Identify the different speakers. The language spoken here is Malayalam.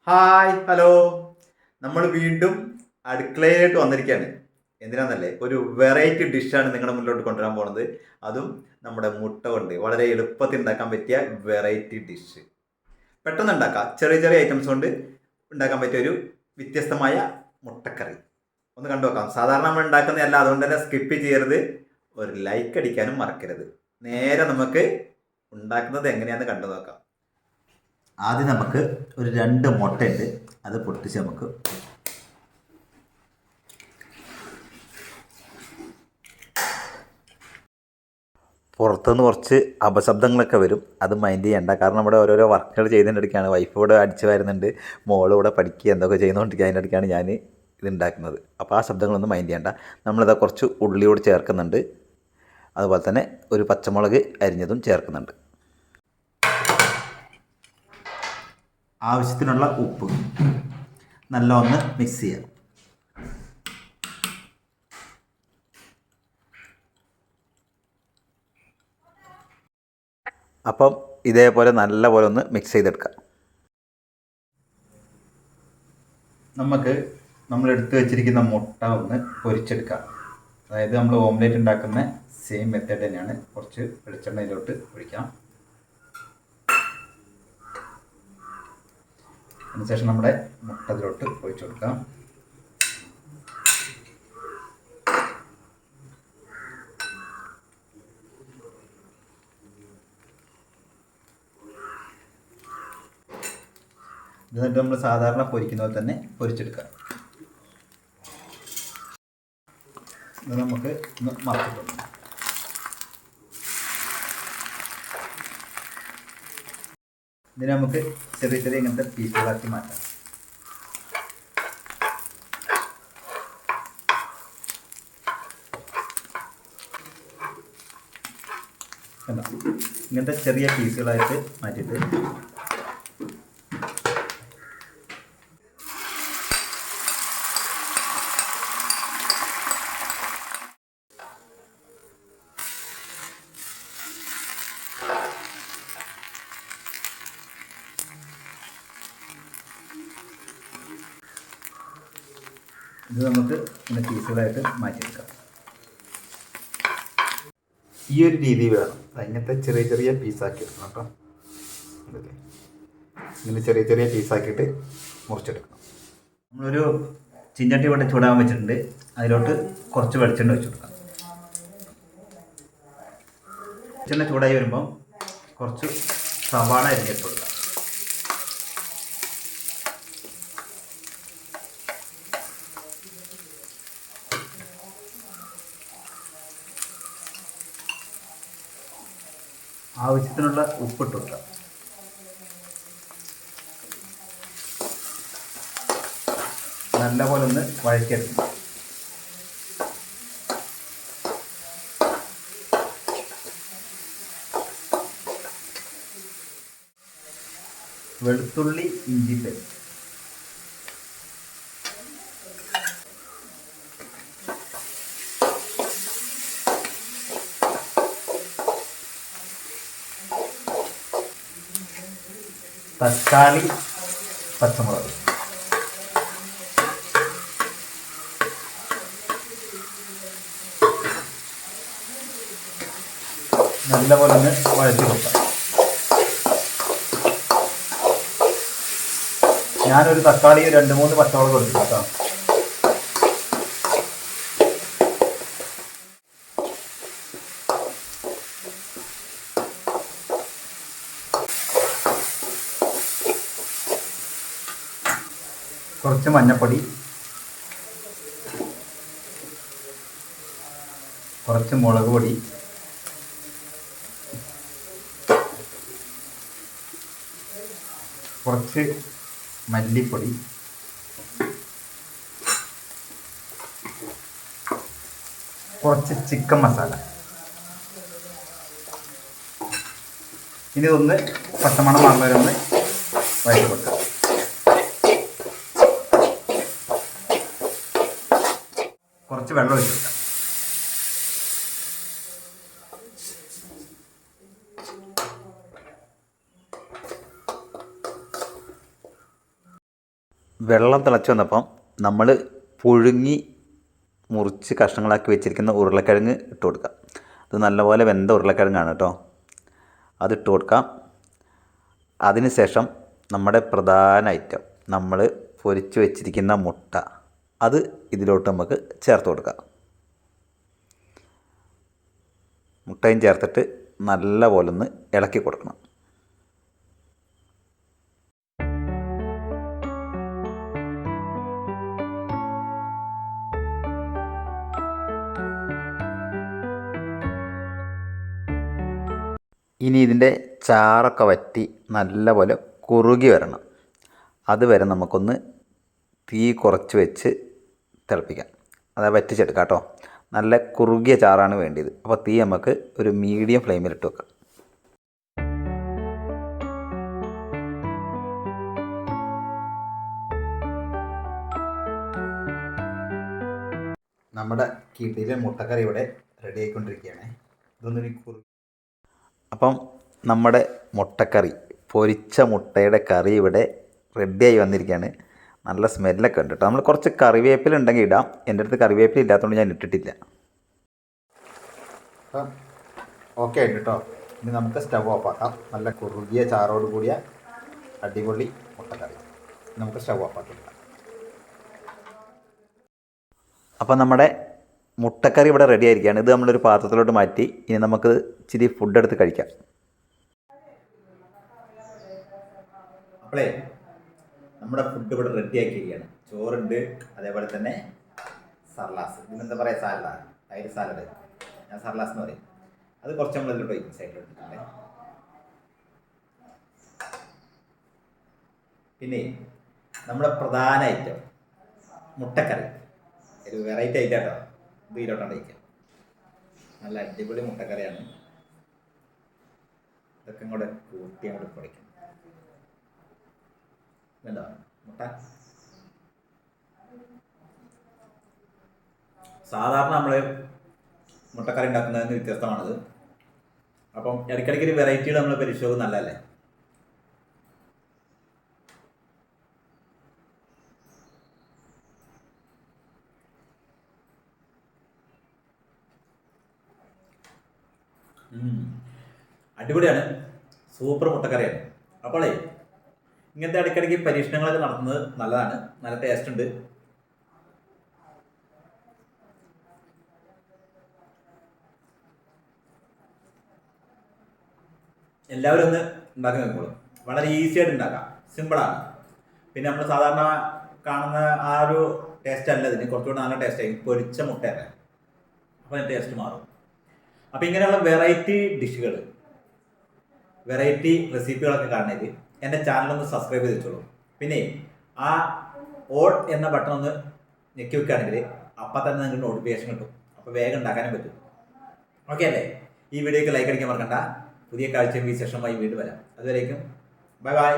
Speaker 1: Hi hello. നമ്മൾ വീണ്ടും അടുക്കളയിലോട്ട് വന്നിരിക്കുകയാണ്. എന്തിനാന്നല്ലേ, ഒരു വെറൈറ്റി ഡിഷാണ് നിങ്ങളുടെ മുന്നിലോട്ട് കൊണ്ടുവരാൻ പോണത്. അതും നമ്മുടെ മുട്ട കൊണ്ട് വളരെ എളുപ്പത്തിൽ ഉണ്ടാക്കാൻ പറ്റിയ വെറൈറ്റി ഡിഷ്. പെട്ടെന്ന് ഉണ്ടാക്കാം, ചെറിയ ചെറിയ ഐറ്റംസ് കൊണ്ട് ഉണ്ടാക്കാൻ പറ്റിയ ഒരു വ്യത്യസ്തമായ മുട്ടക്കറി. ഒന്ന് കണ്ടു നോക്കാം. സാധാരണ നമ്മൾ ഉണ്ടാക്കുന്നതല്ല, അതുകൊണ്ട് തന്നെ സ്കിപ്പ് ചെയ്യരുത്. ഒരു ലൈക്ക് അടിക്കാനും മറക്കരുത്. നേരെ നമുക്ക് ഉണ്ടാക്കുന്നത് എങ്ങനെയാണെന്ന് കണ്ടു നോക്കാം. ആദ്യം നമുക്ക് ഒരു 2 മുട്ടയുണ്ട്, അത് പൊട്ടിച്ച് നമുക്ക് പുറത്തുനിന്ന് കുറച്ച് അപശബ്ദങ്ങളൊക്കെ വരും. അത് മൈൻഡ് ചെയ്യണ്ട. കാരണം ഇവിടെ ഓരോരോ വർക്കുകൾ ചെയ്യുന്നതിൻ്റെ ഇടയ്ക്കാണ്. വൈഫ് ഇവിടെ അടിച്ച് വരുന്നുണ്ട്, മോൾ ഇവിടെ പഠിക്കുക എന്തൊക്കെ ചെയ്യുന്നതുകൊണ്ടിരിക്കുക. അതിൻ്റെ ഇടയ്ക്കാണ് ഞാൻ ഇത് ഉണ്ടാക്കുന്നത്. അപ്പോൾ ആ ശബ്ദങ്ങളൊന്നും മൈൻഡ് ചെയ്യണ്ട. നമ്മളിതാ കുറച്ച് ഉള്ളിയോട് ചേർക്കുന്നുണ്ട്. അതുപോലെ തന്നെ ഒരു പച്ചമുളക് അരിഞ്ഞതും ചേർക്കുന്നുണ്ട്. ആവശ്യത്തിനുള്ള ഉപ്പ് നല്ല ഒന്ന് മിക്സ് ചെയ്യാം. അപ്പം ഇതേപോലെ നല്ലപോലെ ഒന്ന് മിക്സ് ചെയ്തെടുക്കാം. നമുക്ക് നമ്മൾ എടുത്തു വെച്ചിരിക്കുന്ന മുട്ട ഒന്ന് പൊരിച്ചെടുക്കാം. അതായത് നമ്മൾ ഓംലേറ്റ് ഉണ്ടാക്കുന്ന സെയിം മെത്തേഡ് തന്നെയാണ്. കുറച്ച് വെളിച്ചെണ്ണയിലോട്ട് ഒഴിക്കാം. അതിനുശേഷം നമ്മുടെ മുട്ട ഇതിലോട്ട് ഒഴിച്ചു കൊടുക്കാം. എന്നിട്ട് നമ്മൾ സാധാരണ പൊരിക്കുന്ന പോലെ തന്നെ പൊരിച്ചെടുക്കാം. ഇത് നമുക്ക് ഒന്ന് മറച്ചിട്ടുണ്ട്. ഇതിനെ നമുക്ക് ചെറിയ ചെറിയ ഇങ്ങനത്തെ പീസുകളാക്കി മാറ്റാം. ഇങ്ങനത്തെ ചെറിയ പീസുകളായിട്ട് മാറ്റിയിട്ട് ഇത് നമുക്ക് ഇങ്ങനെ പീസുകളായിട്ട് മാറ്റിയെടുക്കാം. ഈ ഒരു രീതി വേണം. ഇങ്ങനത്തെ ചെറിയ ചെറിയ പീസാക്കി എടുക്കണം കേട്ടോ. ഇതൊക്കെ ഇങ്ങനെ ചെറിയ ചെറിയ പീസാക്കിയിട്ട് മുറിച്ചെടുക്കണം. നമ്മളൊരു ചീഞ്ചട്ടി കൊണ്ട് ചൂടാൻ വെച്ചിട്ടുണ്ട്. അതിലോട്ട് കുറച്ച് വെളിച്ചെണ്ണ ഒഴിച്ചു കൊടുക്കാം. വെളിച്ചെണ്ണ ചൂടായി വരുമ്പം കുറച്ച് സവാള അരിഞ്ഞിട്ട് കൊടുക്കാം. ആവശ്യത്തിനുള്ള ഉപ്പിട്ട് കൊടുക്കാം. നല്ലപോലെ ഒന്ന് വഴറ്റിയെടുക്കണം. വെളുത്തുള്ളി ഇഞ്ചി പേസ്റ്റ്, തക്കാളി, പച്ചമുളക്, നല്ലപോലെ ഒന്ന് വഴറ്റി കൊടുക്കാം. ഞാനൊരു തക്കാളി 2-3 പച്ചമുളക് കൊടുത്തു കേട്ടോ. കുറച്ച് മഞ്ഞൾപ്പൊടി, കുറച്ച് മുളക് പൊടി, കുറച്ച് മല്ലിപ്പൊടി, കുറച്ച് ചിക്കൻ മസാല. ഇനി ഇതൊന്ന് പച്ചമണം മാറുന്ന വരെ ഒന്ന് വഴറ്റി കൊടുക്കാം. കുറച്ച് വെള്ളം ഒഴിച്ച് കൊടുക്കാം. വെള്ളം തിളച്ച് വന്നപ്പം നമ്മൾ പുഴുങ്ങി മുറിച്ച് കഷ്ണങ്ങളാക്കി വെച്ചിരിക്കുന്ന ഉരുളക്കിഴങ്ങ് ഇട്ട് കൊടുക്കാം. അത് നല്ലപോലെ വെന്ത ഉരുളക്കിഴങ്ങാണ് കേട്ടോ. അതിട്ട് കൊടുക്കാം. അതിന് ശേഷം നമ്മുടെ പ്രധാന ഐറ്റം നമ്മൾ പൊരിച്ച് വെച്ചിരിക്കുന്ന മുട്ട അത് ഇതിലോട്ട് നമുക്ക് ചേർത്ത് കൊടുക്കാം. മുട്ടയും ചേർത്തിട്ട് നല്ല പോലെ ഒന്ന് ഇളക്കി കൊടുക്കണം. ഇനി ഇതിൻ്റെ ചാറൊക്കെ വറ്റി നല്ലപോലെ കുറുകി വരണം. അതുവരെ നമുക്കൊന്ന് തീ കുറച്ച് വെച്ച് തിളപ്പിക്കാം. അതായത് വറ്റിച്ചെടുക്കാം കേട്ടോ. നല്ല കുറുകിയ ചാറാണ് വേണ്ടിയത്. അപ്പോൾ തീ നമുക്ക് ഒരു മീഡിയം ഫ്ലെയിമിലിട്ട് വെക്കാം. നമ്മുടെ കിടിലൻ മുട്ടക്കറി ഇവിടെ റെഡി ആയിക്കൊണ്ടിരിക്കുകയാണ്. ഇതൊന്നും അപ്പം നമ്മുടെ മുട്ടക്കറി, പൊരിച്ച മുട്ടയുടെ കറി ഇവിടെ റെഡിയായി വന്നിരിക്കുകയാണ്. നല്ല സ്മെല്ലൊക്കെ ഉണ്ട് കേട്ടോ. നമ്മൾ കുറച്ച് കറിവേപ്പില ഉണ്ടെങ്കിൽ ഇടാം. എൻ്റെ അടുത്ത് കറിവേപ്പില ഇല്ലാത്തതുകൊണ്ട് ഞാൻ ഇട്ടിട്ടില്ല. അപ്പം ഓക്കെ ആയിട്ട് കേട്ടോ. ഇനി നമുക്ക് സ്റ്റവ് ഓഫ് ആക്കാം. നല്ല കുറുകിയ ചാറോട് കൂടിയ അടിപൊളി മുട്ടക്കറി നമുക്ക് സ്റ്റവ് ഓഫ് ആക്കി എടുക്കാം. അപ്പം നമ്മുടെ മുട്ടക്കറി ഇവിടെ റെഡി ആയിരിക്കുകയാണ്. ഇത് നമ്മളൊരു പാത്രത്തിലോട്ട് മാറ്റി ഇനി നമുക്ക് ഇച്ചിരി ഫുഡ് എടുത്ത് കഴിക്കാം. അപ്പോളേ നമ്മുടെ ഫുഡ് ഇവിടെ റെഡി ആക്കിയിരിക്കുകയാണ്. ചോറുണ്ട്, അതേപോലെ തന്നെ സർലാസ്, ഇതിനെന്താ പറയുക, സാലഡാണ്, തൈര് സാലഡ്, ഞാൻ സർലാസ് എന്ന് പറയും. അത് കുറച്ച് നമ്മൾ ഇതിലോട്ട് വയ്ക്കും, സൈഡിലോട്ട്. പിന്നെ നമ്മുടെ പ്രധാന ഐറ്റം മുട്ടക്കറി, ഒരു വെറൈറ്റി ഐറ്റം കേട്ടോ. ഇത് ഇതിലോട്ടാണ് വയ്ക്കുക. നല്ല അടിപൊളി മുട്ടക്കറിയാണ്. ഇതൊക്കെ കൂടെ കൂട്ടി അങ്ങോട്ട് പൊടിക്കും. എന്താ മുട്ട സാധാരണ നമ്മൾ മുട്ടക്കറി ഉണ്ടാക്കുന്നതിന് വ്യത്യസ്തമാണത്. അപ്പം ഇടയ്ക്കിടയ്ക്ക് ഒരു വെറൈറ്റികൾ നമ്മൾ പരിശോധിക്കുന്നത് നല്ലതല്ലേ. അടിപൊളിയാണ്, സൂപ്പർ മുട്ടക്കറിയാണ്. അപ്പോളേ ഇങ്ങനത്തെ ഇടയ്ക്കിടയ്ക്ക് പരീക്ഷണങ്ങളൊക്കെ നടത്തുന്നത് നല്ലതാണ്. നല്ല ടേസ്റ്റ് ഉണ്ട്. എല്ലാവരും ഒന്ന് ഉണ്ടാക്കി നോക്കിക്കോളും. വളരെ ഈസി ആയിട്ട് ഉണ്ടാക്കാം, സിമ്പിളാണ്. പിന്നെ നമ്മൾ സാധാരണ കാണുന്ന ആ ഒരു ടേസ്റ്റ് അല്ല ഇതിന്, കുറച്ചുകൂടെ നല്ല ടേസ്റ്റ് ആയി പൊരിച്ച മുട്ടയൊക്കെ. അപ്പോൾ അതിന് ടേസ്റ്റ് മാറും. അപ്പോൾ ഇങ്ങനെയുള്ള വെറൈറ്റി ഡിഷുകൾ, വെറൈറ്റി റെസിപ്പികളൊക്കെ കാണണമെങ്കിൽ എൻ്റെ ചാനലൊന്ന് സബ്സ്ക്രൈബ് ചെയ്ത് വെച്ചോളൂ. പിന്നെ ആ ഓൾ എന്ന ബട്ടൺ ഒന്ന് ഞെക്കി വെക്കുകയാണെങ്കിൽ അപ്പം തന്നെ നിങ്ങൾക്ക് നോട്ടിഫിക്കേഷൻ കിട്ടും. അപ്പോൾ വേഗം ഉണ്ടാക്കാനും പറ്റും. ഓക്കെ അല്ലേ? ഈ വീഡിയോക്ക് ലൈക്ക് അടിക്കാൻ മറക്കണ്ട. പുതിയ കാഴ്ചയും വിശേഷമായി വീണ്ടും വരാം. അതുവരേക്കും ബൈ ബൈ.